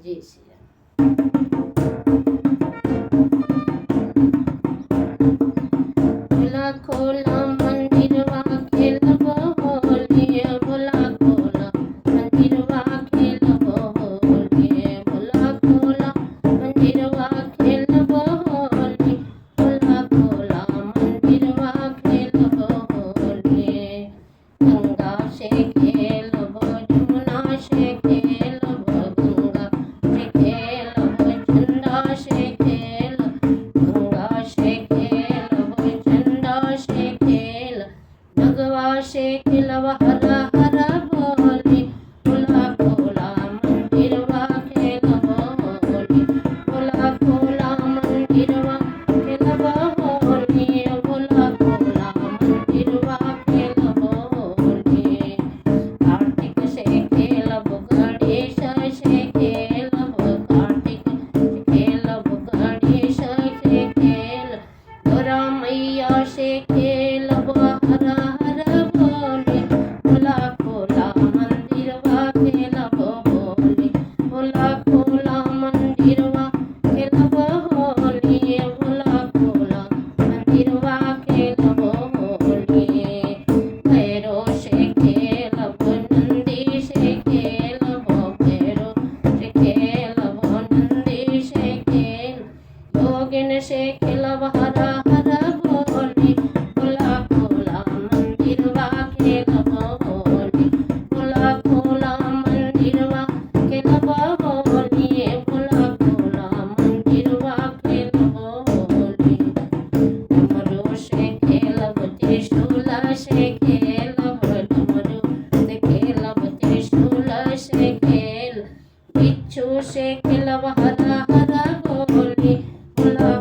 जय श्री राम। खोला मंदिरवा खेलबो होली, भोला खोला मंदिरवा खेलबो होली, भोला खोला मंदिरवा खेलबो होली, भोला खोला मंदिरवा खेलबो होली। गंगा से खेलबो जमुना से खेलबो, गंगा से खेलबो चंदा से खेल, गंगा से खेलबो चंदा से खेल, भगवा से खेलबो हरा हरा बोली, भोला खोला मंदिरवा खेलबो होली, भोला खोला मंदिरवा खेलबो होली, भोला खोला मंदिरवा खेलबो होली। कार्तिक से खेलबो गणेश से खेलबो, कार्तिक से खेलबो गणेश से खेल, गौरा मैया से खेलबो हरा हरा बोली, भोला खोला मंदिरवा खेलबो होली, भोला खोला मंदिरवा खेलबो होली, भोला खोला मंदिरवा खेलबो होली। भैरो से खेलबो नंदी से खेलबो, भैरो से खेलबो नंदी से खेल, योगिन से खेलबो हरा हरा बोली, भोला खोला मंदिरवा खेलबो होली, भोला खोला मंदिरवा खेलबो होली, भोला खोला मंदिरवा खेलबो होली। डमरू से खेलबो त्रिशूल से खेलबो, डमरू से खेलबो त्रिशूल से खेल, बिच्छू से खेलबो हरा हरा बोली, भोला